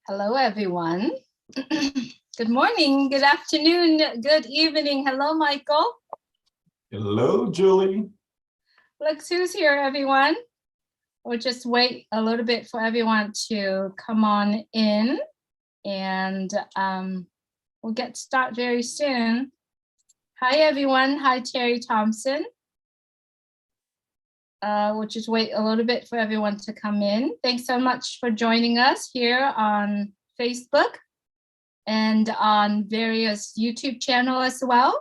Hello, everyone. Good morning, good afternoon, good evening. Hello, Michael. Hello, Julie. Look who's here, everyone. We'll just wait a little bit for everyone to come on in, and we'll get started very soon. Hi, everyone. Hi, Terry Thompson. We'll just wait a little bit for everyone to come in. Thanks so much for joining us here on Facebook and on various YouTube channels as well.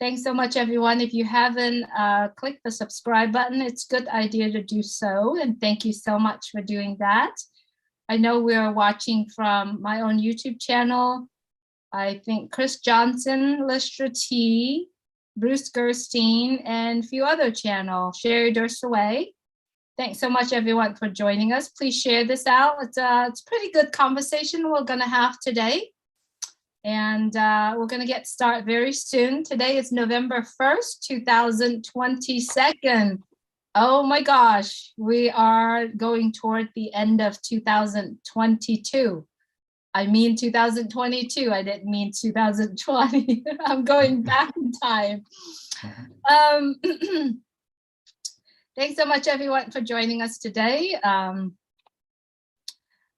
Thanks so much, everyone. If you haven't clicked the subscribe button, it's a good idea to do so. And thank you so much for doing that. I know we're watching from my own YouTube channel. I think Chris Johnson, Listra T, Bruce Gerstein, and a few other channels, Sherry Dursaway. Thanks so much, everyone, for joining us. Please share this out. It's a pretty good conversation we're going to have today. And we're going to get started very soon. Today is November 1st, 2022. Oh my gosh, we are going toward the end of 2022. I mean 2022, I didn't mean 2020. I'm going back in time. Thanks so much, everyone, for joining us today.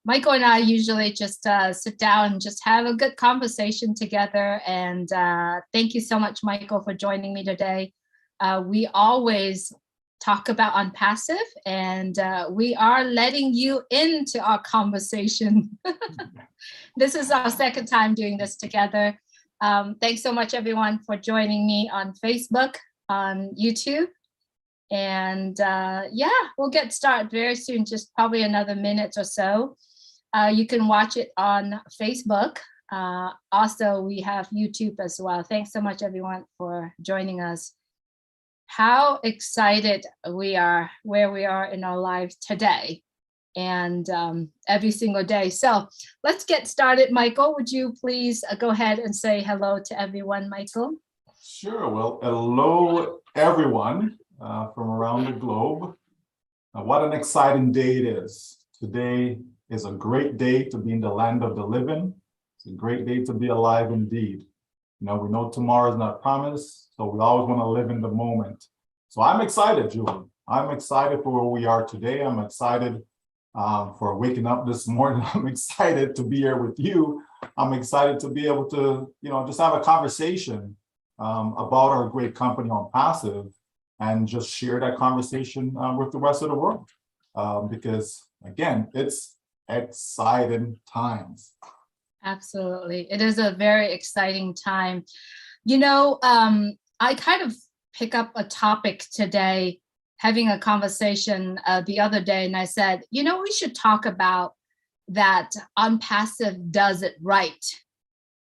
Michael and I usually just sit down and just have a good conversation together. And thank you so much, Michael, for joining me today. We always talk about ONPASSIVE, and we are letting you into our conversation. This is our second time doing this together. Thanks so much, everyone, for joining me on Facebook, on YouTube. And yeah, we'll get started very soon, just probably another minute or so. You can watch it on Facebook. Also, we have YouTube as well. Thanks so much, everyone, for joining us. How excited we are where we are in our lives today and every single day. So let's get started. Michael, would you please go ahead and say hello to everyone, Michael? Sure. Well, hello, everyone from around the globe. What an exciting day it is. Today is a great day to be in the land of the living. It's a great day to be alive indeed. You know, we know tomorrow is not promised, so we always want to live in the moment. So I'm excited, Julie. I'm excited for where we are today. I'm excited for waking up this morning. I'm excited to be here with you. I'm excited to be able to, you know, just have a conversation about our great company ONPASSIVE and just share that conversation with the rest of the world. Because again, it's exciting times. Absolutely. It is a very exciting time. You know, I kind of pick up a topic today, having a conversation the other day, and I said, you know, we should talk about that ONPASSIVE does it right.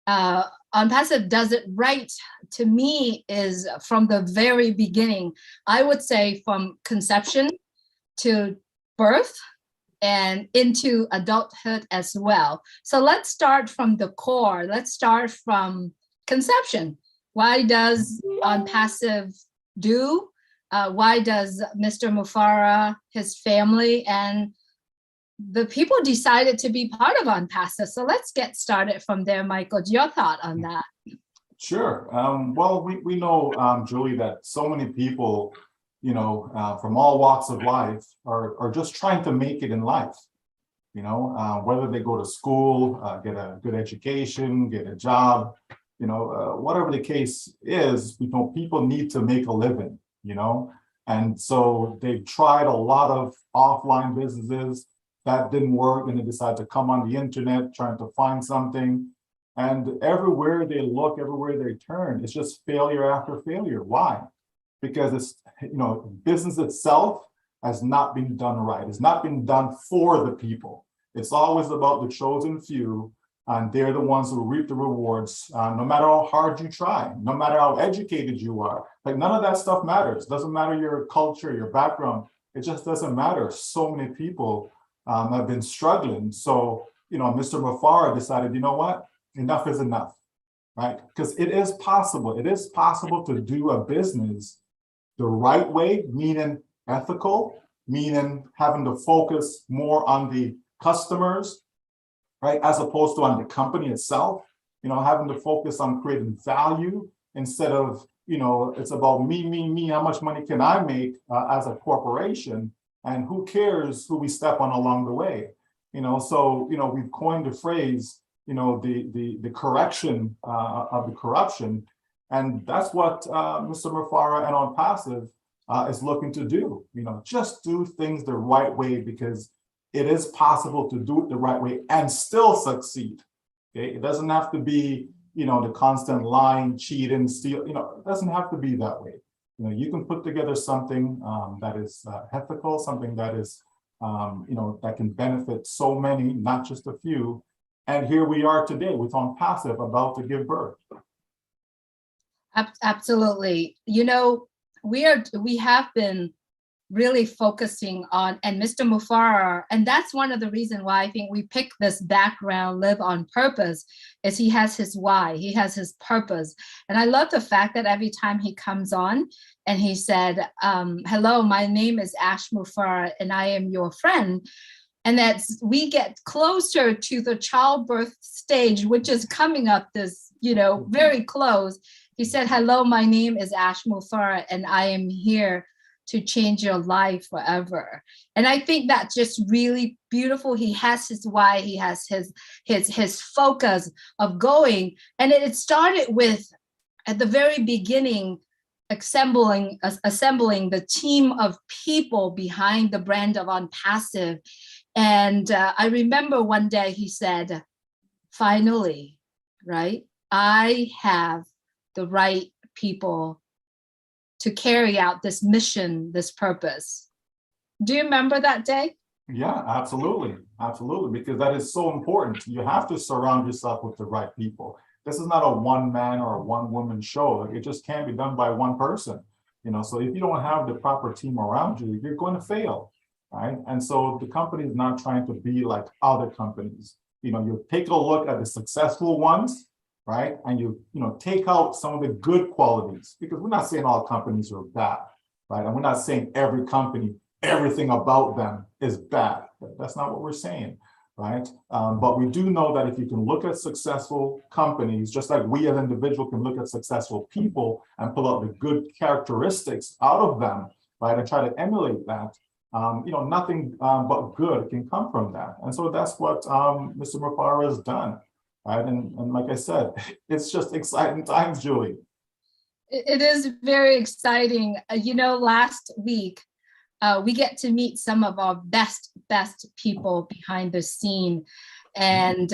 ONPASSIVE does it right, to me, is from the very beginning. I would say from conception to birth and into adulthood as well. So let's start from the core. Let's start from conception. Why does ONPASSIVE do? Why does Mr. Mufara, his family, and the people decided to be part of ONPASSIVE? So let's get started from there, Michael. Your thought on that? Sure. Well, we know, Julie, that so many people, you know, from all walks of life are just trying to make it in life, you know, whether they go to school, get a good education, get a job, you know, whatever the case is, you know, people need to make a living, you know, and so they've tried a lot of offline businesses that didn't work, and they decided to come on the internet trying to find something. And everywhere they look, everywhere they turn, it's just failure after failure. Why? Because it's, you know, business itself has not been done right. It's not been done for the people. It's always about the chosen few, and they're the ones who reap the rewards, no matter how hard you try, no matter how educated you are. Like, none of that stuff matters. Doesn't matter your culture, your background. It just doesn't matter. So many people have been struggling. So, you know, Mr. Mufara decided, you know what? Enough is enough, right? Because it is possible. It is possible to do a business the right way, meaning ethical, meaning having to focus more on the customers, right? As opposed to on the company itself, having to focus on creating value instead of, it's about me, how much money can I make as a corporation, and who cares who we step on along the way, so, we've coined the phrase, the correction of the corruption. And that's what Mr. Mufara and ONPASSIVE is looking to do, just do things the right way, because it is possible to do it the right way and still succeed. Okay, it doesn't have to be, the constant lying, cheating, steal, it doesn't have to be that way. You can put together something that is ethical, something that is, that can benefit so many, not just a few. And here we are today with ONPASSIVE about to give birth. Absolutely. We have been really focusing on, and Mr. Mufara, and that's one of the reasons why I think we picked this background, Live on Purpose, is he has his why, he has his purpose. And I love the fact that every time he comes on and he said, hello, my name is Ash Mufara and I am your friend. And that's, we get closer to the childbirth stage, which is coming up this, very close. He said, hello, my name is Ash Mufara and I am here to change your life forever. And I think that's just really beautiful. He has his why, he has his focus of going. And it started with, at the very beginning, assembling the team of people behind the brand of ONPASSIVE. And I remember one day he said, finally, right, I have the right people to carry out this mission, this purpose. Do you remember that day? Yeah, absolutely. Absolutely. Because that is so important. You have to surround yourself with the right people. This is not a one man or a one woman show. It just can't be done by one person. So if you don't have the proper team around you, you're going to fail. Right. And so the company is not trying to be like other companies. You take a look at the successful ones, right? And you take out some of the good qualities, because we're not saying all companies are bad, right? And we're not saying every company, everything about them is bad. That's not what we're saying, right? But we do know that if you can look at successful companies, just like we as individuals can look at successful people and pull out the good characteristics out of them, right? And try to emulate that, nothing but good can come from that. And so that's what Mr. Mufara has done. Right. And like I said, it's just exciting times, Julie. It is very exciting. Last week, we get to meet some of our best people behind the scene. And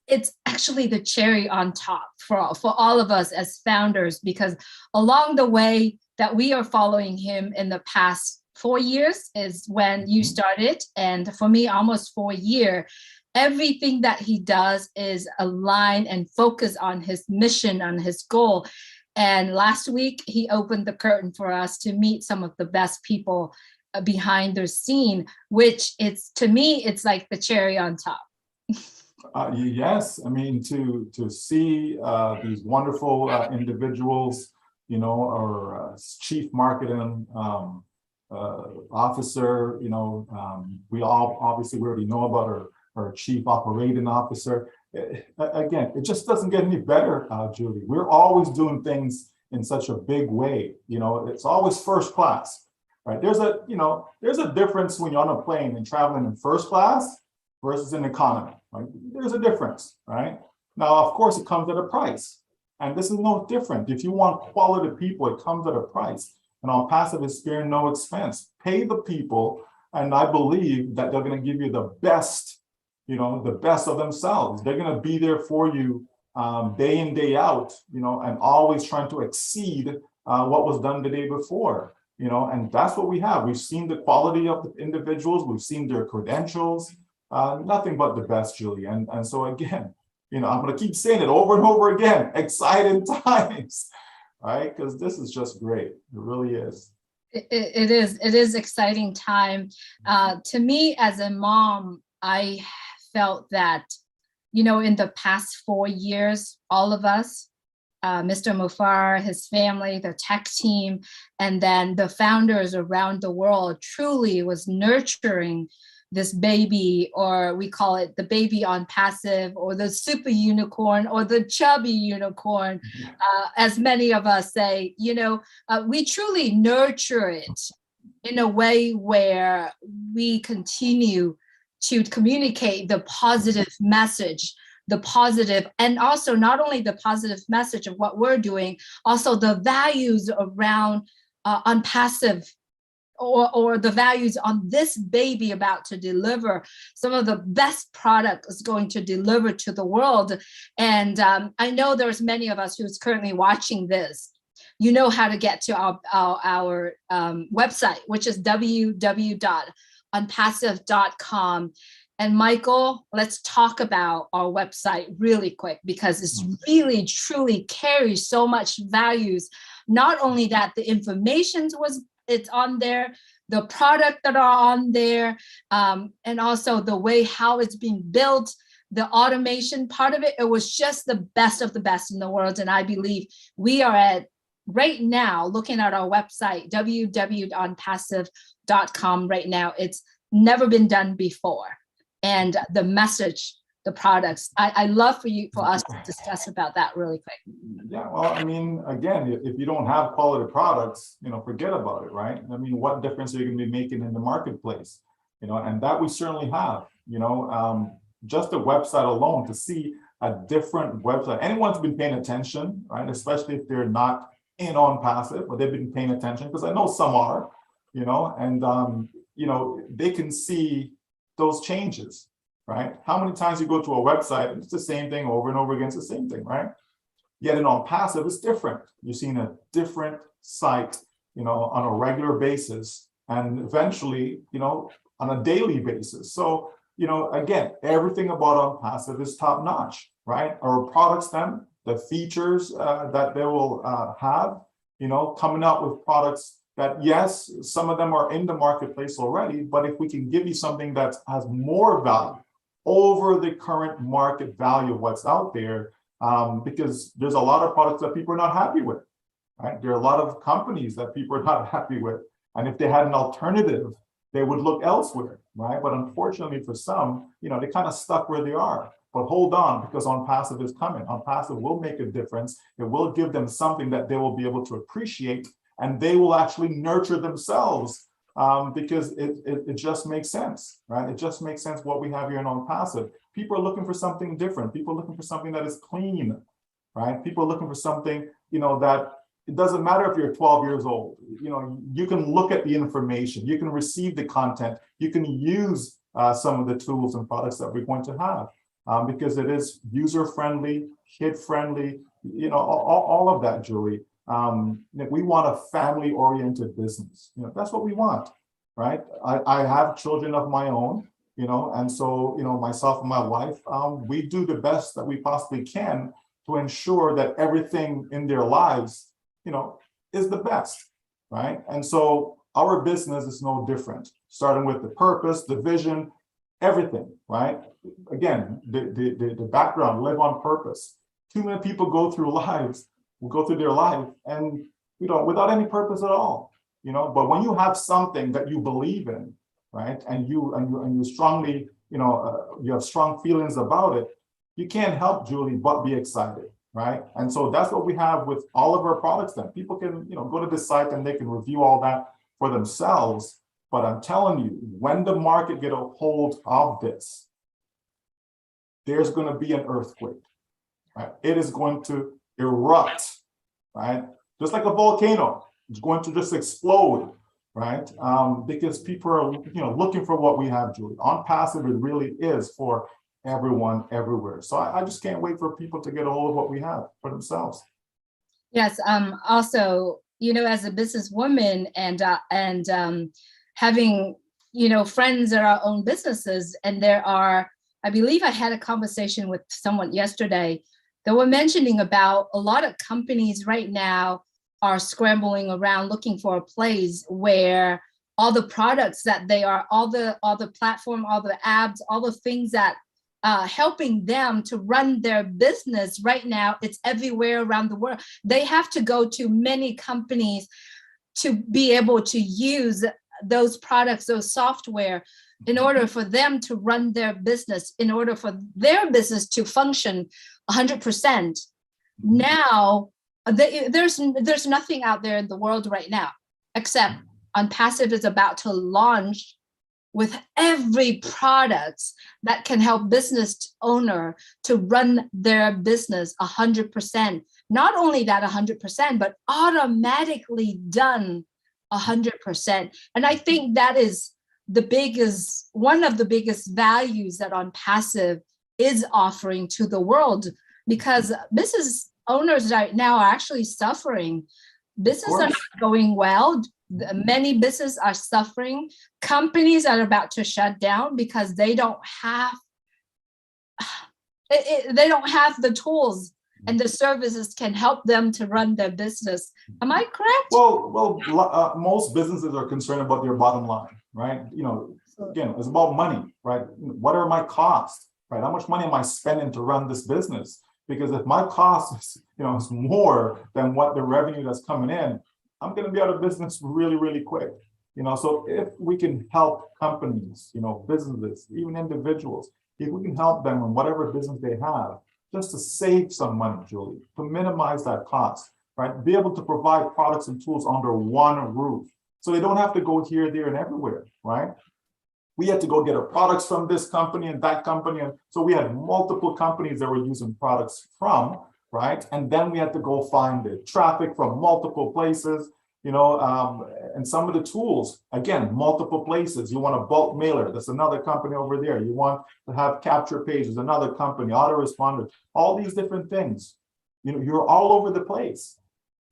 it's actually the cherry on top for all of us as founders, because along the way that we are following him in the past 4 years is when you started. And for me, almost 4 years. Everything that he does is aligned and focus on his mission, on his goal. And last week, he opened the curtain for us to meet some of the best people behind the scene, which to me, it's like the cherry on top. Yes, I mean, to see these wonderful individuals, or chief marketing officer, we already know about her. Or chief operating officer. Again, it just doesn't get any better, Julie. We're always doing things in such a big way. It's always first class, right? There's a difference when you're on a plane and traveling in first class versus in economy, right? There's a difference, right? Now, of course, it comes at a price, and this is no different. If you want quality people, it comes at a price. And ONPASSIVE is sparing no expense. Pay the people, and I believe that they're going to give you the best. The best of themselves. They're going to be there for you day in, day out, and always trying to exceed what was done the day before, and that's what we have. We've seen the quality of the individuals. We've seen their credentials, nothing but the best, Julie. And so again, I'm going to keep saying it over and over again, exciting times, right? Because this is just great. It really is. It is exciting time. To me as a mom, I felt that, in the past 4 years, all of us, Mr. Mufara, his family, the tech team, and then the founders around the world truly was nurturing this baby, or we call it the baby on passive, or the super unicorn, or the chubby unicorn, as many of us say, we truly nurture it in a way where we continue to communicate the positive message, the positive, and also not only the positive message of what we're doing, also the values around ONPASSIVE, or the values on this baby about to deliver some of the best product is going to deliver to the world. And I know there's many of us who's currently watching this. You know how to get to our website, which is www.onpassive.com. And Michael, let's talk about our website really quick, because it's really, truly carries so much values. Not only that, the information it's on there, the product that are on there, and also the way how it's being built, the automation part of it. It was just the best of the best in the world. And I believe we are at, right now, looking at our website, www.onpassive.com right now, it's never been done before. And the message, the products, I love for us to discuss about that really quick. Yeah, well, I mean, again, if you don't have quality products, forget about it, right? I mean, what difference are you going to be making in the marketplace? And that we certainly have, just the website alone, to see a different website. Anyone's been paying attention, right? Especially if they're not in ONPASSIVE, but they've been paying attention, because I know some are, and they can see those changes, right? How many times you go to a website and it's the same thing over and over again, it's the same thing, right? Yet in ONPASSIVE, it's different. You're seeing a different site, on a regular basis, and eventually, on a daily basis. So, again, everything about ONPASSIVE is top notch, right? Our products, then, the features that they will have, coming out with products that, yes, some of them are in the marketplace already, but if we can give you something that has more value over the current market value of what's out there, because there's a lot of products that people are not happy with, right? There are a lot of companies that people are not happy with. And if they had an alternative, they would look elsewhere, right? But unfortunately for some, they kind of stuck where they are. But hold on, because ONPASSIVE is coming. ONPASSIVE will make a difference. It will give them something that they will be able to appreciate, and they will actually nurture themselves, because it just makes sense, right? It just makes sense what we have here in ONPASSIVE. People are looking for something different. People are looking for something that is clean, right? People are looking for something, that it doesn't matter if you're 12 years old. You can look at the information, you can receive the content, you can use some of the tools and products that we're going to have, because it is user-friendly, kid-friendly, all of that, Julie. We want a family-oriented business. That's what we want, right? I have children of my own, and so, myself and my wife, we do the best that we possibly can to ensure that everything in their lives, is the best, right? And so our business is no different, starting with the purpose, the vision, everything, right? Again, the background, live on purpose. Too many people go through their life and without any purpose at all, but when you have something that you believe in, right, and you strongly, you have strong feelings about it, you can't help, Julie, but be excited, right? And so that's what we have with all of our products. Then people can, go to the site and they can review all that for themselves. But I'm telling you, when the market get a hold of this, there's going to be an earthquake, right? It is going to erupt, right? Just like a volcano, it's going to just explode, right? Because people are, looking for what we have, Julie. ONPASSIVE, it really is for everyone, everywhere. So I just can't wait for people to get a hold of what we have for themselves. Yes. Also, as a businesswoman and having, friends that are own businesses, and I believe I had a conversation with someone yesterday. They were mentioning about a lot of companies right now are scrambling around looking for a place where all the products that they are, all the platform, all the apps, all the things that helping them to run their business right now, it's everywhere around the world. They have to go to many companies to be able to use those products, those software, in order for them to run their business, in order for their business to function 100%. Now, there's nothing out there in the world right now, except ONPASSIVE is about to launch with every product that can help business owner to run their business 100%. Not only that 100%, but automatically done 100%. And I think that is one of the biggest values that ONPASSIVE is offering to the world, because business owners right now are actually suffering. Business are not going well. Many businesses are suffering. Companies are about to shut down because they don't have the tools and the services can help them to run their business. Am I correct? Well, most businesses are concerned about their bottom line, right? You know, again, it's about money, right? What are my costs, right? How much money am I spending to run this business? Because if my cost is, is more than what the revenue that's coming in, I'm going to be out of business really, really quick. So if we can help companies, businesses, even individuals, if we can help them in whatever business they have, just to save some money, Julie, to minimize that cost, right? Be able to provide products and tools under one roof. So they don't have to go here, there, and everywhere, right? We had to go get our products from this company and that company. And so we had multiple companies that were using products from, right? And then we had to go find the traffic from multiple places, and some of the tools, again, multiple places. You want a bulk mailer, that's another company over there. You want to have capture pages, another company, autoresponder, all these different things. You're all over the place.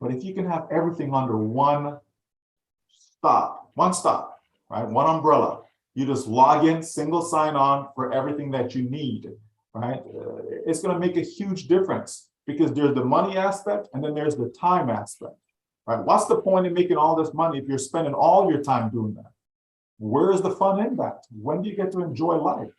But if you can have everything under one stop, right? One umbrella. You just log in, single sign on for everything that you need, right? It's going to make a huge difference, because there's the money aspect and then there's the time aspect, right? What's the point in making all this money if you're spending all your time doing that? Where is the fun in that? When do you get to enjoy life?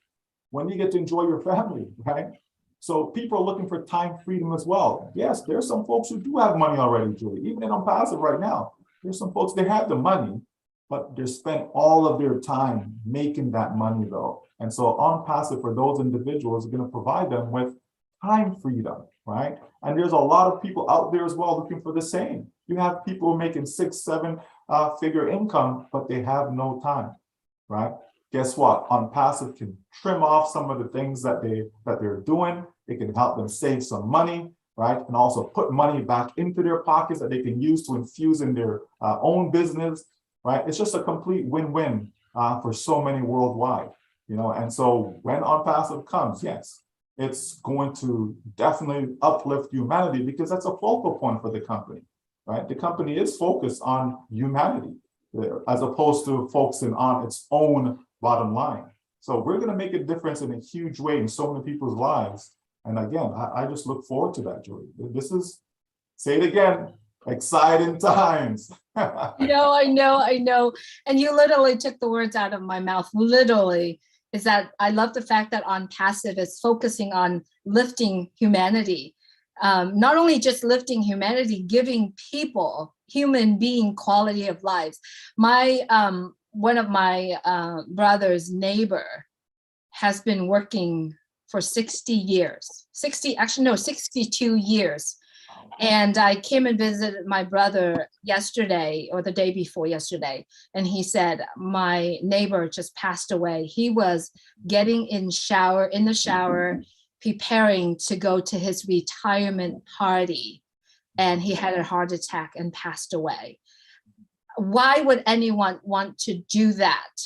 When do you get to enjoy your family, right? So people are looking for time freedom as well. Yes, there's some folks who do have money already, Julie. Even in ONPASSIVE right now, there's some folks, they have the money, but they spend all of their time making that money though. And so ONPASSIVE for those individuals is going to provide them with time freedom, right? And there's a lot of people out there as well looking for the same. You have people making 6-7 figure income, but they have no time, right? Guess what? ONPASSIVE can trim off some of the things that they're doing. It can help them save some money, right? And also put money back into their pockets that they can use to infuse in their own business, right? It's just a complete win-win for so many worldwide, And so when ONPASSIVE comes, yes, it's going to definitely uplift humanity, because that's a focal point for the company, right? The company is focused on humanity as opposed to focusing on its own bottom line. So we're going to make a difference in a huge way in so many people's lives. And again, I just look forward to that, Julie. This is, say it again, exciting times. I know. And you literally took the words out of my mouth, literally. Is that I love the fact that ONPASSIVE is focusing on lifting humanity. Not only just lifting humanity, giving people, human being, quality of lives. One of my brother's neighbor has been working for 60 years, 62 years. And I came and visited my brother yesterday or the day before yesterday. And he said, my neighbor just passed away. He was getting in the shower, preparing to go to his retirement party. And he had a heart attack and passed away. Why would anyone want to do that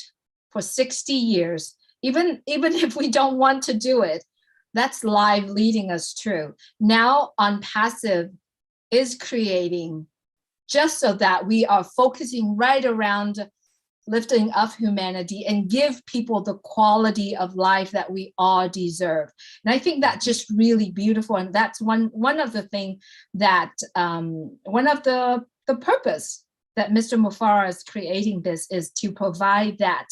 for 60 years? Even if we don't want to do it, that's life leading us through. Now ONPASSIVE is creating just so that we are focusing right around lifting up humanity and give people the quality of life that we all deserve. And I think that's just really beautiful. And that's one of the things that, one of the purpose that Mr. Mufara is creating this is to provide that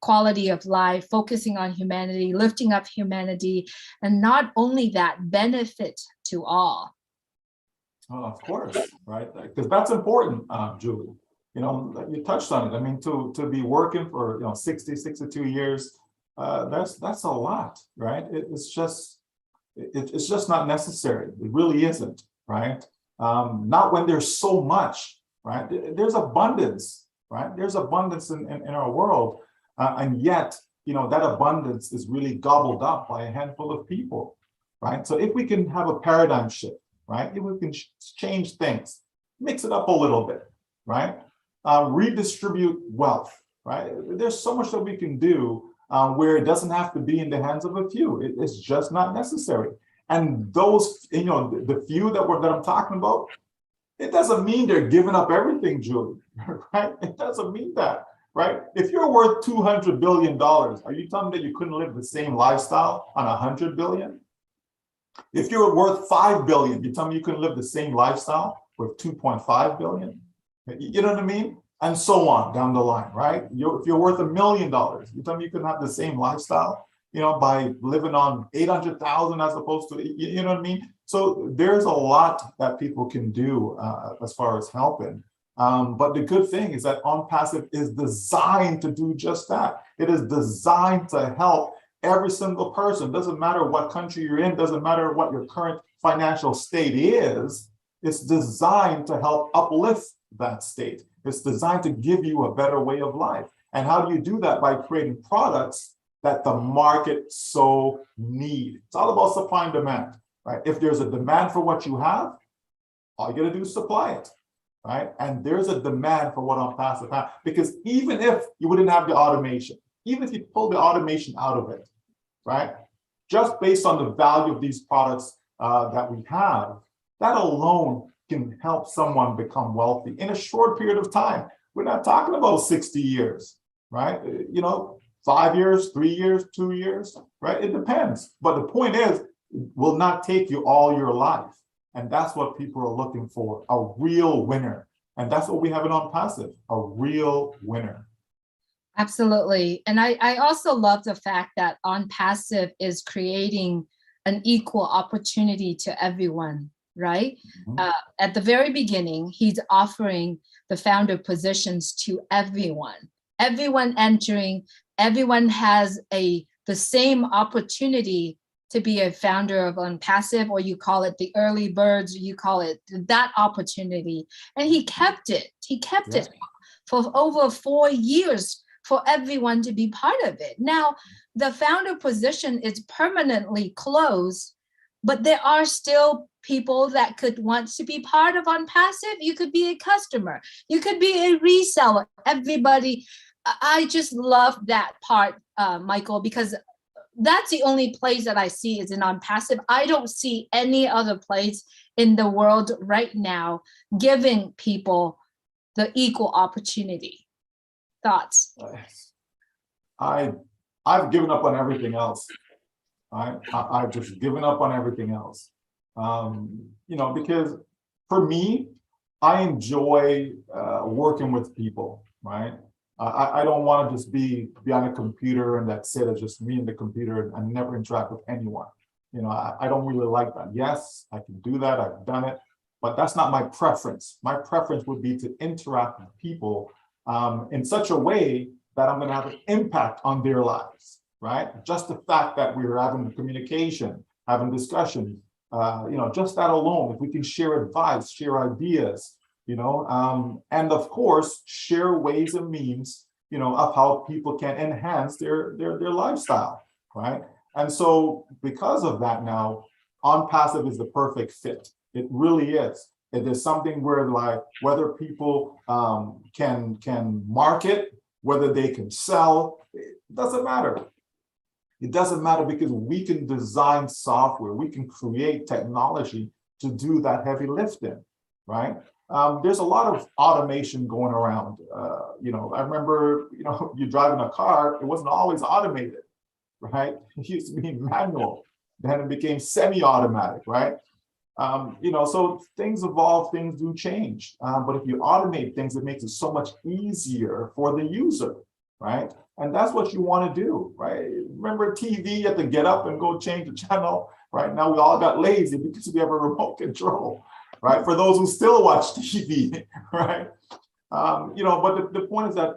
quality of life, focusing on humanity, lifting up humanity, and not only that, benefit to all. Of course, right? Because that's important, Julie. You touched on it. I mean, to be working for 60, 62 years, that's a lot, right? It's just not necessary. It really isn't, right? Not when there's so much, right? There's abundance, right? There's abundance in our world, and yet that abundance is really gobbled up by a handful of people, right? So if we can have a paradigm shift, right? If we can change things, mix it up a little bit, right? Redistribute wealth, right? There's so much that we can do where it doesn't have to be in the hands of a few. It's just not necessary. And those, the few that I'm talking about, it doesn't mean they're giving up everything, Julie, right? It doesn't mean that, right? If you're worth $200 billion, are you telling me that you couldn't live the same lifestyle on 100 billion? If you're worth 5 billion, you tell me you couldn't live the same lifestyle with 2.5 billion? You know what I mean? And so on down the line, right? If you're worth $1 million, you tell me you couldn't have the same lifestyle, by living on 800,000 as opposed to, you know what I mean? So there's a lot that people can do as far as helping. But the good thing is that ONPASSIVE is designed to do just that. It is designed to help every single person. Doesn't matter what country you're in, doesn't matter what your current financial state is. It's designed to help uplift that state. It's designed to give you a better way of life. And how do you do that? By creating products that the market so need. It's all about supply and demand, right? If there's a demand for what you have, all you gotta do is supply it, right? And there's a demand for what ONPASSIVE has, because even if you wouldn't have the automation, even if you pull the automation out of it, right? Just based on the value of these products that we have, that alone can help someone become wealthy in a short period of time. We're not talking about 60 years, right? 5 years, 3 years, 2 years, right? It depends. But the point is, it will not take you all your life. And that's what people are looking for, a real winner. And that's what we have in ONPASSIVE, a real winner. Absolutely. And I also love the fact that ONPASSIVE is creating an equal opportunity to everyone, right? Mm-hmm. At the very beginning, he's offering the founder positions to everyone. Everyone entering, everyone has the same opportunity to be a founder of ONPASSIVE, or you call it the early birds, or you call it that opportunity. And he kept it. He kept it for over 4 years for everyone to be part of it. Now, the founder position is permanently closed, but there are still people that could want to be part of ONPASSIVE. You could be a customer. You could be a reseller. Everybody, I just love that part, Michael, because that's the only place that I see is in ONPASSIVE. I don't see any other place in the world right now giving people the equal opportunity. Thoughts? I've given up on everything else. I've just given up on everything else. Because for me, I enjoy working with people, right? I don't want to just be on a computer and that's it. It's just me and the computer and never interact with anyone. I don't really like that. Yes, I can do that. I've done it, but that's not my preference. My preference would be to interact with people in such a way that I'm going to have an impact on their lives, right? Just the fact that we're having communication, having discussion, just that alone, if we can share advice, share ideas, and of course, share ways and means, of how people can enhance their lifestyle, right? And so because of that now, ONPASSIVE is the perfect fit. It really is. It is something where whether people can market, whether they can sell, it doesn't matter. It doesn't matter because we can design software, we can create technology to do that heavy lifting, right? There's a lot of automation going around. I remember, you driving a car, it wasn't always automated, right? It used to be manual, then it became semi-automatic, right? So things evolve, things do change. But if you automate things, it makes it so much easier for the user, right? And that's what you want to do, right? Remember TV, you have to get up and go change the channel, right? Now we all got lazy because we have a remote control, right? For those who still watch TV, right? But the point is that,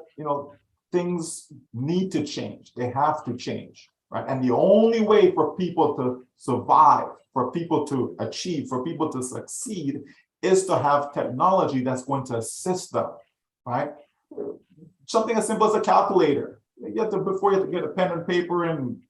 things need to change. They have to change, right? And the only way for people to survive, for people to achieve, for people to succeed is to have technology that's going to assist them, right? Something as simple as a calculator. Before you have to get a pen and paper and,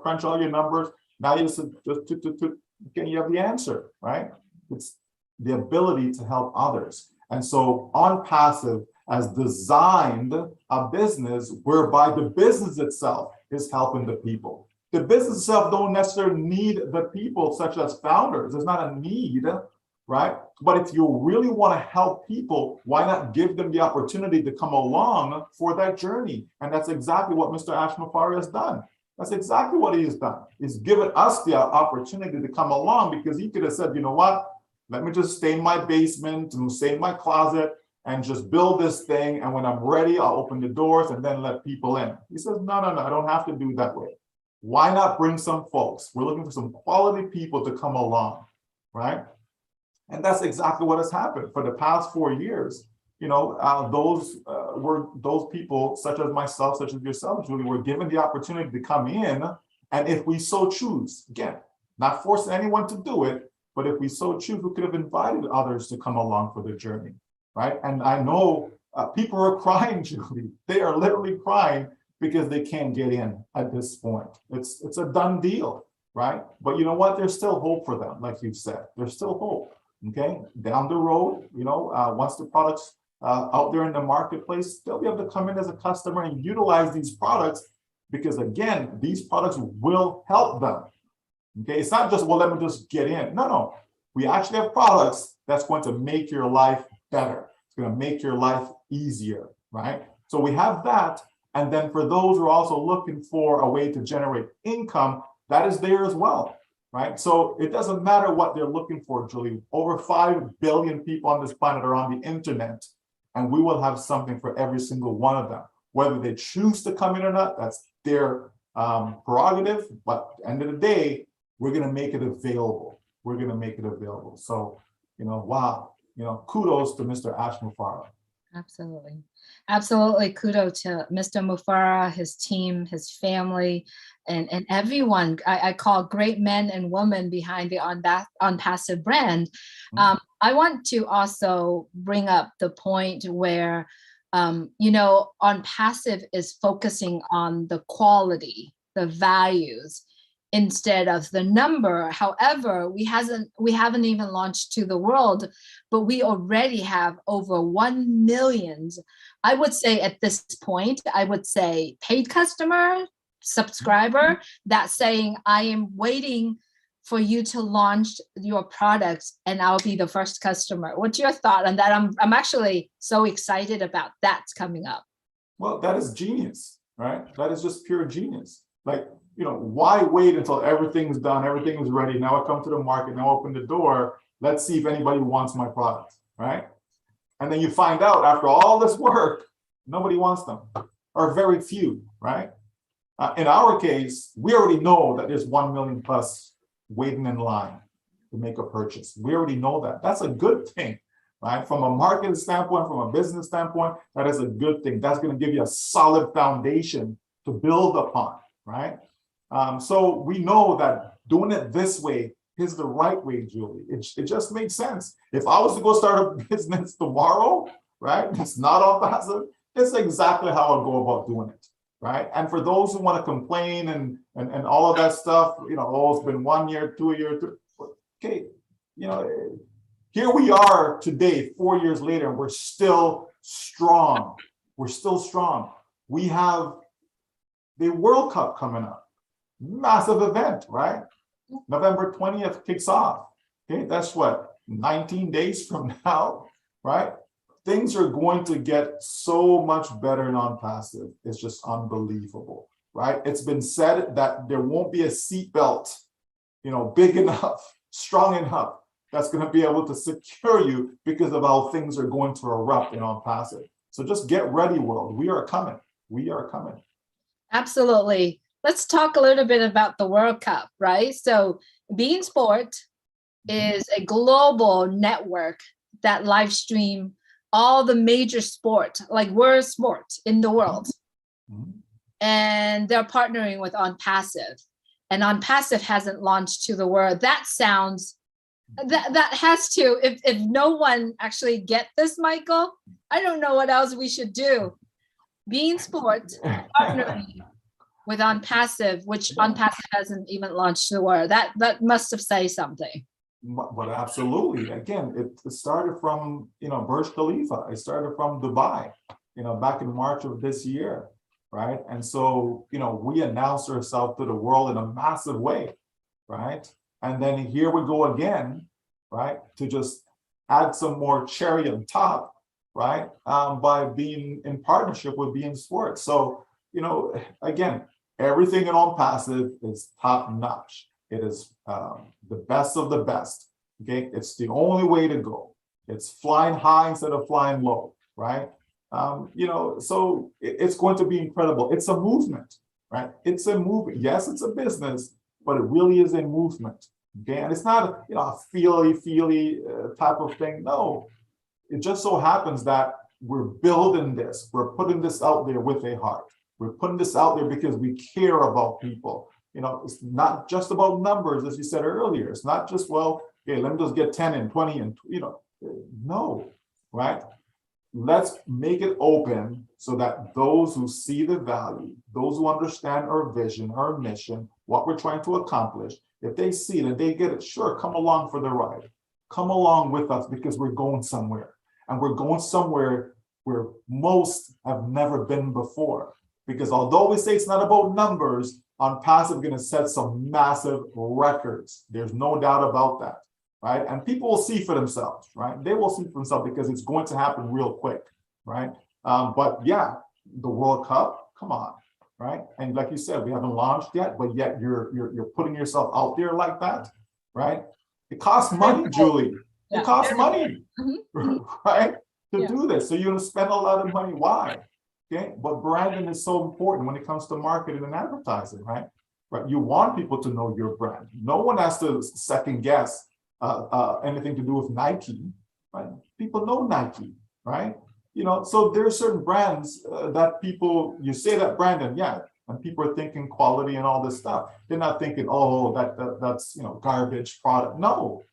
crunch all your numbers. Now you just you have the answer, right? It's the ability to help others. And so ONPASSIVE has designed a business whereby the business itself is helping the people. The business itself don't necessarily need the people, such as founders. There's not a need, right? But if you really want to help people, why not give them the opportunity to come along for that journey? And that's exactly what Mr. Ashmafari has done. That's exactly what he has done. He's given us the opportunity to come along, because he could have said, you know what? Let me just stay in my basement, stay in my closet, and just build this thing. And when I'm ready, I'll open the doors and then let people in. He says, no, I don't have to do it that way. Why not bring some folks? We're looking for some quality people to come along, right? And that's exactly what has happened for the past 4 years. Those people, such as myself, such as yourself, Julie, were given the opportunity to come in. And if we so choose, again, not forcing anyone to do it, but if we so choose, we could have invited others to come along for the journey, right? And I know people are crying, Julie. They are literally crying because they can't get in at this point. It's a done deal, right? But you know what? There's still hope for them, like you said. There's still hope, okay? Down the road, once the product's out there in the marketplace, they'll be able to come in as a customer and utilize these products, because again, these products will help them. Okay, it's not just, well, let me just get in. No, we actually have products that's going to make your life better. It's going to make your life easier, right? So we have that. And then for those who are also looking for a way to generate income, that is there as well, right? So it doesn't matter what they're looking for, Julie. Over 5 billion people on this planet are on the internet, and we will have something for every single one of them. Whether they choose to come in or not, that's their prerogative. But at the end of the day, we're going to make it available. We're going to make it available. So, wow, kudos to Mr. Ashmafari. Absolutely. Absolutely. Kudos to Mr. Mufara, his team, his family, and everyone. I call great men and women behind the ONPASSIVE brand. I want to also bring up the point where, ONPASSIVE is focusing on the quality, the values, instead of the number. However, we haven't even launched to the world, but we already have over 1 million. I would say at this point, paid customer, subscriber, that's saying, I am waiting for you to launch your products and I'll be the first customer. What's your thought on that? I'm actually so excited about that's coming up. Well, that is genius, right? That is just pure genius. Like, why wait until everything's done, everything is ready? Now I come to the market, now open the door. Let's see if anybody wants my product, right? And then you find out after all this work, nobody wants them, or very few, right? In our case, we already know that there's 1 million plus waiting in line to make a purchase. We already know that. That's a good thing, right? From a marketing standpoint, from a business standpoint, that is a good thing. That's going to give you a solid foundation to build upon, right? So we know that doing it this way is the right way, Julie. It just makes sense. If I was to go start a business tomorrow, right, it's not ONPASSIVE, it's exactly how I'll go about doing it, right? And for those who want to complain and all of that stuff, it's been 1 year, 2 years, okay, here we are today, 4 years later, and we're still strong. We're still strong. We have the World Cup coming up. Massive event, right? November 20th kicks off. Okay, that's what, 19 days from now, right? Things are going to get so much better in ONPASSIVE. It's just unbelievable, right? It's been said that there won't be a seatbelt, big enough, strong enough, that's going to be able to secure you because of how things are going to erupt in ONPASSIVE. So just get ready, world. We are coming. We are coming. Absolutely. Let's talk a little bit about the World Cup, right? So Bein Sport is a global network that live stream all the major sport, like world sport in the world. Mhm. And they're partnering with ONPASSIVE. And ONPASSIVE hasn't launched to the world. That sounds, that has to, if no one actually get this, Michael, I don't know what else we should do. Bean Sport partnering with ONPASSIVE, which ONPASSIVE hasn't even launched to the world. That must have said something. But absolutely, again, it started from, Burj Khalifa. It started from Dubai, back in March of this year, right? And so, we announced ourselves to the world in a massive way, right? And then here we go again, right? To just add some more cherry on top, right? By being in partnership with Bein Sports. So, again, everything in ONPASSIVE is top notch. It is the best of the best. Okay, it's the only way to go. It's flying high instead of flying low, right? So it's going to be incredible. It's a movement, right? It's a movement. Yes, it's a business, but it really is a movement. Okay, and it's not a feely type of thing. No, it just so happens that we're building this. We're putting this out there with a heart. We're putting this out there because we care about people. It's not just about numbers, as you said earlier. It's not just, well, okay, let me just get 10 and 20 and, no, right? Let's make it open so that those who see the value, those who understand our vision, our mission, what we're trying to accomplish, if they see it and they get it, sure, come along for the ride. Come along with us because we're going somewhere. And we're going somewhere where most have never been before. Because although we say it's not about numbers, ONPASSIVE going to set some massive records. There's no doubt about that, right? And people will see for themselves, right? They will see for themselves because it's going to happen real quick, right? But yeah, the World Cup, come on, right? And like you said, we haven't launched yet, but yet you're putting yourself out there like that, right? It costs money, Julie. It costs money, right? To do this. So you're going to spend a lot of money. Why? Okay, but branding is so important when it comes to marketing and advertising, right? Right. You want people to know your brand. No one has to second guess anything to do with Nike, right? People know Nike, right? So there's certain brands that people, you say that brand and and people are thinking quality and all this stuff. They're not thinking, oh, that's garbage product. No,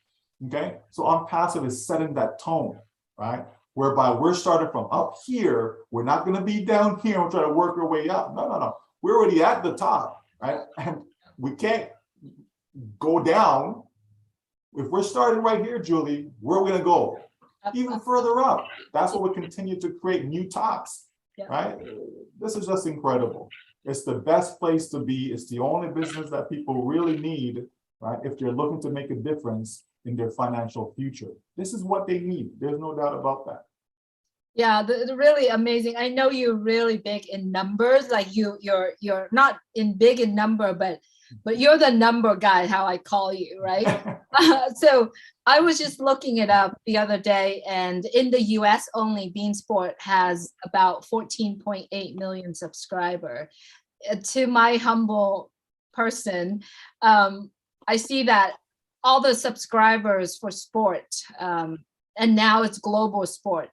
okay. So ONPASSIVE is setting that tone, right? Whereby we're starting from up here, we're not going to be down here and try to work our way up. No. We're already at the top, right? And we can't go down. If we're starting right here, Julie, where are we going to go? Even further up. That's what we continue to create new tops, right? This is just incredible. It's the best place to be. It's the only business that people really need, right? If they're looking to make a difference in their financial future. This is what they need. There's no doubt about that. Yeah, the really amazing. I know you're really big in numbers, like you're not big in number, but you're the number guy, how I call you, right? So I was just looking it up the other day, and in the US only, Bein Sport has about 14.8 million subscribers. To my humble person, I see that all the subscribers for sport, and now it's global sport.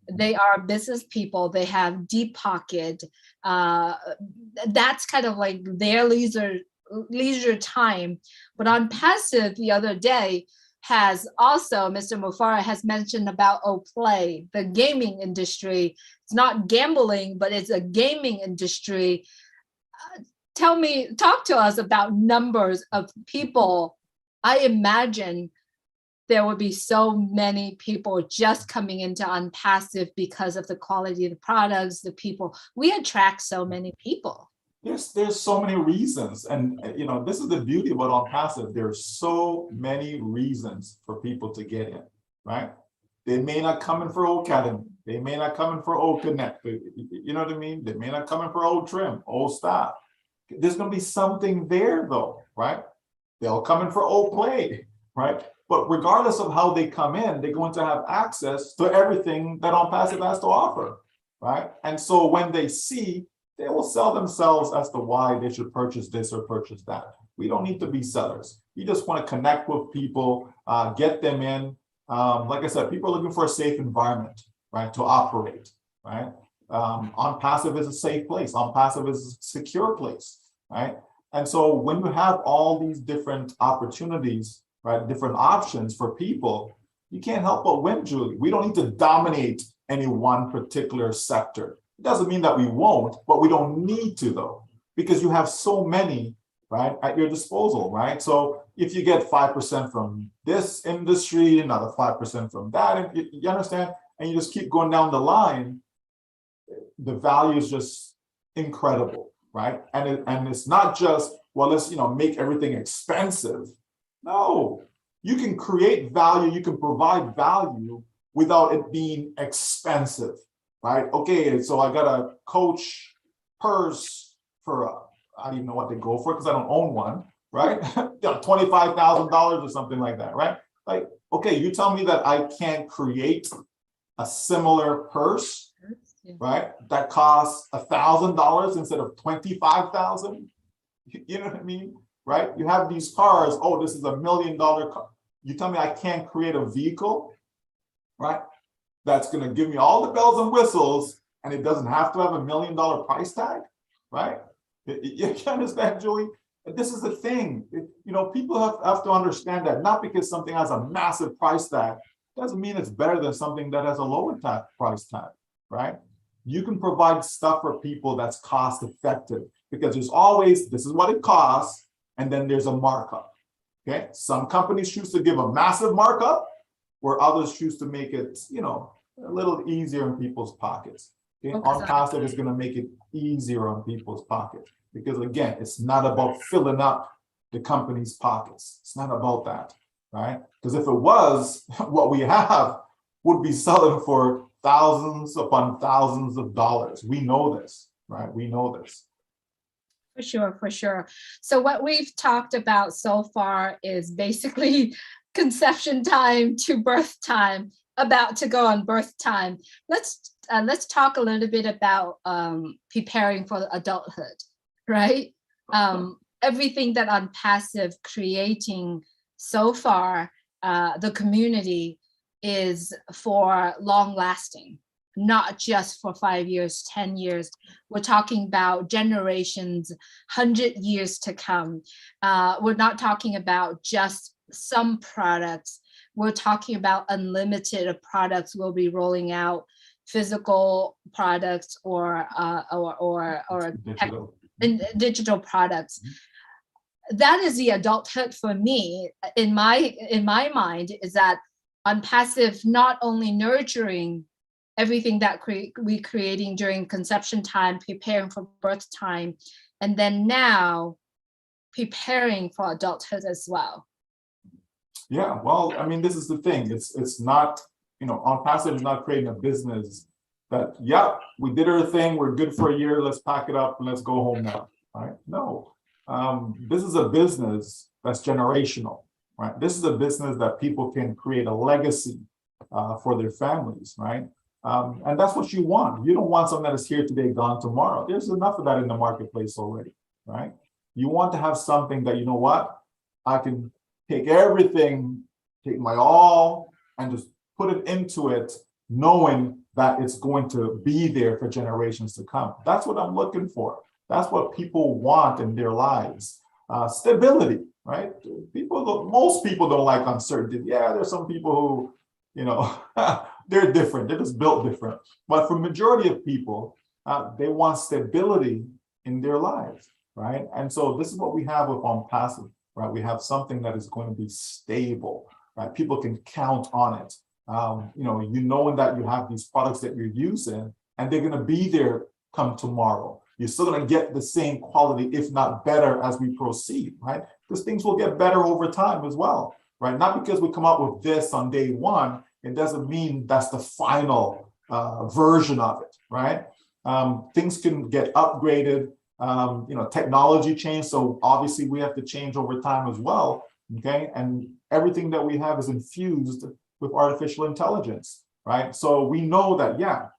They are business people. They have deep pocket. That's kind of like their leisure time. But ONPASSIVE the other day has also, Mr. Mufareh has mentioned about Play, the gaming industry. It's not gambling, but it's a gaming industry. Talk to us about numbers of people. I imagine there would be so many people just coming into ONPASSIVE because of the quality of the products, the people. We attract so many people. There's so many reasons. And this is the beauty about ONPASSIVE. There's so many reasons for people to get in, right? They may not come in for Old Academy. They may not come in for Old Connect. You know what I mean? They may not come in for Old Trim, Old Style. There's going to be something there though, right? They'll come in for Old Play, right? But regardless of how they come in, they're going to have access to everything that ONPASSIVE has to offer, right? And so when they see, they will sell themselves as to why they should purchase this or purchase that. We don't need to be sellers. You just want to connect with people, get them in. Like I said, people are looking for a safe environment, right, to operate, right? ONPASSIVE is a safe place. ONPASSIVE is a secure place, right? And so when you have all these different opportunities, right, different options for people, you can't help but win, Julie. We don't need to dominate any one particular sector. It doesn't mean that we won't, but we don't need to, though, because you have so many, right, at your disposal, right? So if you get 5% from this industry, another 5% from that, and you understand, and you just keep going down the line, the value is just incredible, right? And it's not just, well, let's make everything expensive. No, you can create value, you can provide value without it being expensive, right? Okay, so I got a Coach purse for I don't even know what they go for because I don't own one, right? $25,000 or something like that, right? Like, okay, you tell me that I can't create a similar purse, right? That costs $1,000 instead of $25,000. You know what I mean, right? You have these cars. Oh, this is $1 million car. You tell me I can't create a vehicle, right? That's going to give me all the bells and whistles, and it doesn't have to have $1 million price tag, right? You understand, Julie? This is the thing. People have to understand that not because something has a massive price tag doesn't mean it's better than something that has a lower price tag, right? You can provide stuff for people that's cost effective because there's always, this is what it costs, and then there's a markup, okay? Some companies choose to give a massive markup where others choose to make it, a little easier in people's pockets. Okay? ONPASSIVE is going to make it easier on people's pockets because, again, it's not about filling up the company's pockets. It's not about that, right? Because if it was, what we have would be selling for thousands upon thousands of dollars. We know this, right? We know this. For sure, for sure. So what we've talked about so far is basically conception time to birth time, about to go on birth time. Let's talk a little bit about preparing for adulthood, right? Everything that ONPASSIVE creating so far, the community is for long lasting, not just for 5 years, 10 years. We're talking about generations, 100 years to come. We're not talking about just some products. We're talking about unlimited products we'll be rolling out, physical products or digital products. That is the adulthood for me. In my mind, is that ONPASSIVE not only nurturing everything that we creating during conception time, preparing for birth time, and then now preparing for adulthood as well. Yeah, well, I mean, this is the thing. It's not, ONPASSIVE is not creating a business that, yeah, we did our thing, we're good for a year, let's pack it up and let's go home now, right? No, this is a business that's generational, right? This is a business that people can create a legacy for their families, right? And that's what you want. You don't want something that is here today, gone tomorrow. There's enough of that in the marketplace already, right? You want to have something that, you know what, I can take everything, take my all, and just put it into it, knowing that it's going to be there for generations to come. That's what I'm looking for. That's what people want in their lives. Stability, right? Most people don't like uncertainty. Yeah, there's some people who, they're different. They're just built different. But for majority of people, they want stability in their lives, right? And so this is what we have with ONPASSIVE, right? We have something that is going to be stable, right? People can count on it. Knowing that you have these products that you're using and they're going to be there come tomorrow. You're still going to get the same quality, if not better, as we proceed, right? Because things will get better over time as well, right? Not because we come up with this on day one, it doesn't mean that's the final version of it, right? Things can get upgraded, technology change. So obviously we have to change over time as well, okay? And everything that we have is infused with artificial intelligence, right? So we know that, yeah,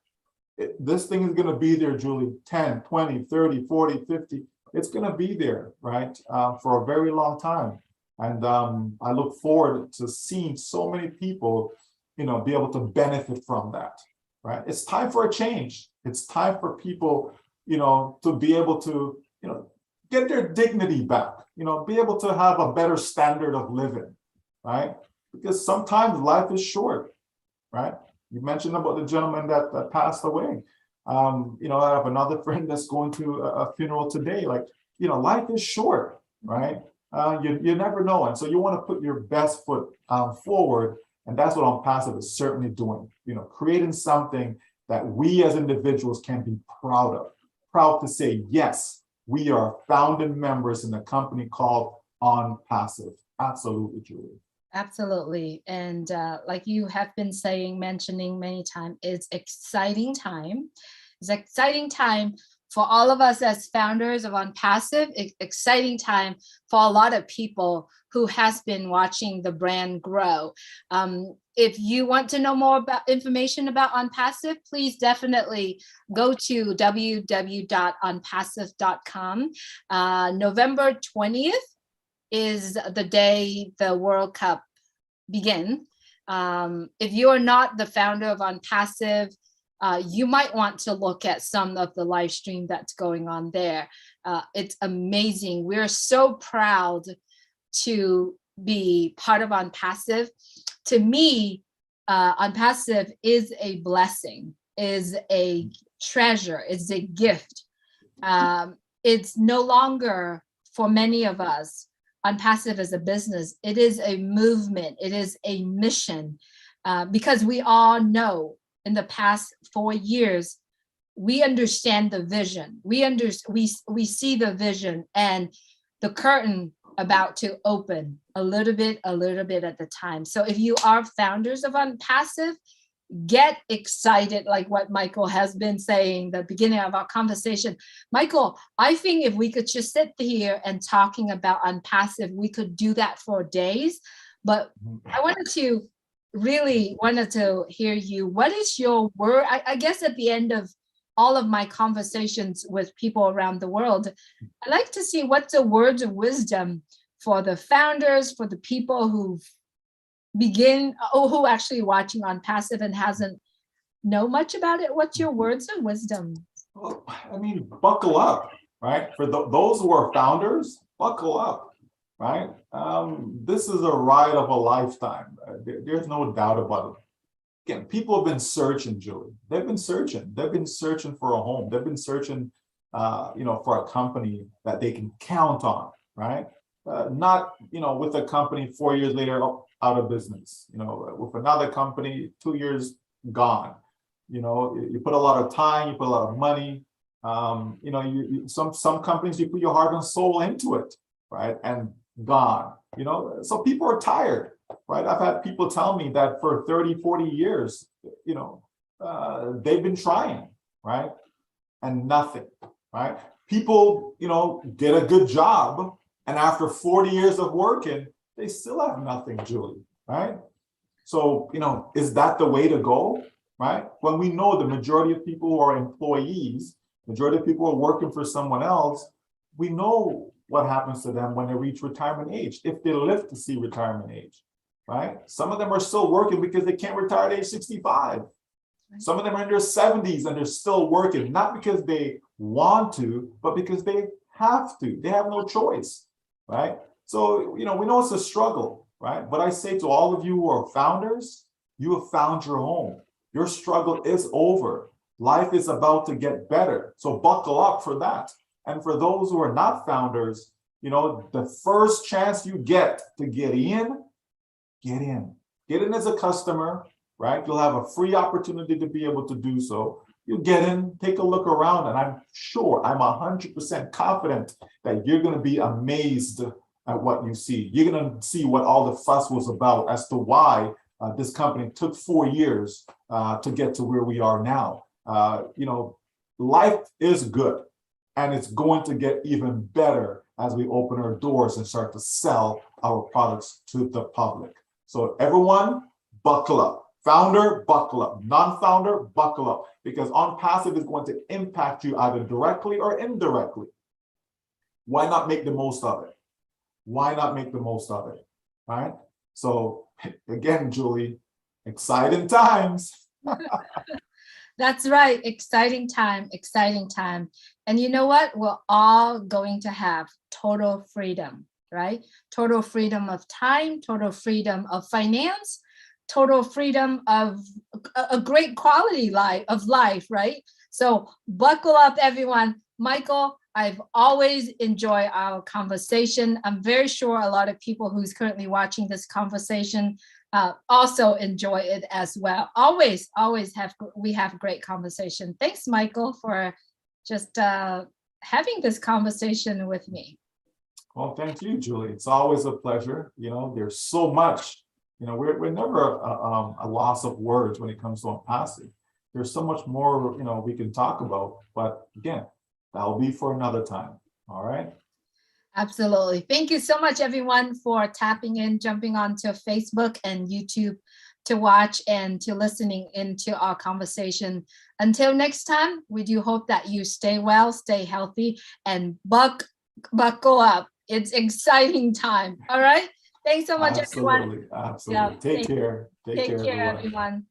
this thing is going to be there, Julie, 10, 20, 30, 40, 50. It's going to be there, right, for a very long time. And I look forward to seeing so many people, be able to benefit from that, right? It's time for a change. It's time for people, to be able to, get their dignity back, be able to have a better standard of living, right? Because sometimes life is short, right? You mentioned about the gentleman that passed away. I have another friend that's going to a funeral today. Like, life is short, right? You never know. And so you want to put your best foot forward. And that's what ONPASSIVE is certainly doing, creating something that we as individuals can be proud of, proud to say, yes, we are founding members in a company called ONPASSIVE. Absolutely, Julie. Absolutely. And like you have been mentioning many times, it's exciting time. It's exciting time for all of us as founders of ONPASSIVE, exciting time for a lot of people who has been watching the brand grow. If you want to know more about information about ONPASSIVE, please definitely go to www.onpassive.com. November 20th is the day the World Cup begin. If you are not the founder of ONPASSIVE, you might want to look at some of the live stream that's going on there. It's amazing. We're so proud to be part of ONPASSIVE. To me, ONPASSIVE is a blessing, is a treasure, is a gift. It's no longer, for many of us, ONPASSIVE as a business. It is a movement. It is a mission, because we all know in the past 4 years, we understand the vision. We see the vision and the curtain about to open a little bit at the time. So if you are founders of ONPASSIVE, get excited, like what Michael has been saying the beginning of our conversation. Michael, I think if we could just sit here and talking about ONPASSIVE, we could do that for days. But I wanted to hear you. What is your word? I guess at the end of all of my conversations with people around the world, I like to see what's the words of wisdom for the founders, for the people who actually watching ONPASSIVE and hasn't know much about it. What's your words of wisdom? Well, I mean, buckle up, right? For those who are founders, buckle up, right? This is a ride of a lifetime. There's no doubt about it. Again, people have been searching, Julie. They've been searching. They've been searching for a home. They've been searching, for a company that they can count on, right? Not, with a company 4 years later out of business, with another company 2 years gone. You put a lot of time, you put a lot of money. Some companies you put your heart and soul into it, right? And gone. So people are tired, right? I've had people tell me that for 30, 40 years, they've been trying, right? And nothing, right? People, get a good job, and after 40 years of working, they still have nothing, Julie, right? So, is that the way to go, right? When we know the majority of people who are employees, majority of people who are working for someone else, we know what happens to them when they reach retirement age, if they live to see retirement age, right? Some of them are still working because they can't retire at age 65. Some of them are in their 70s and they're still working, not because they want to, but because they have to. They have no choice, right? So, we know it's a struggle, right? But I say to all of you who are founders, you have found your home. Your struggle is over. Life is about to get better. So buckle up for that. And for those who are not founders, the first chance you get to get in. Get in as a customer, right? You'll have a free opportunity to be able to do so. You get in, take a look around, and I'm 100% confident that you're going to be amazed at what you see. You're going to see what all the fuss was about as to why this company took 4 years to get to where we are now. Life is good, and it's going to get even better as we open our doors and start to sell our products to the public. So everyone, buckle up. Founder, buckle up. Non-founder, buckle up. Because ONPASSIVE is going to impact you either directly or indirectly. Why not make the most of it? Why not make the most of it, right? So again, Julie, exciting times. That's right. Exciting time, exciting time. And you know what? We're all going to have total freedom, right? Total freedom of time, total freedom of finance, total freedom of a great quality of life, right? So buckle up, everyone. Michael, I've always enjoyed our conversation. I'm very sure a lot of people who's currently watching this conversation also enjoy it as well. Always we have great conversation. Thanks, Michael, for just having this conversation with me. Well, thank you, Julie. It's always a pleasure. You know, there's so much. You know, we're never a loss of words when it comes to ONPASSIVE. There's so much more, you know, we can talk about. But again, that'll be for another time. All right. Absolutely. Thank you so much, everyone, for tapping in, jumping onto Facebook and YouTube to watch and to listening into our conversation. Until next time, we do hope that you stay well, stay healthy, and buckle up. It's exciting time. All right. Thanks so much, everyone. Absolutely. Absolutely. Yeah, Take care. Take care, everyone. everyone.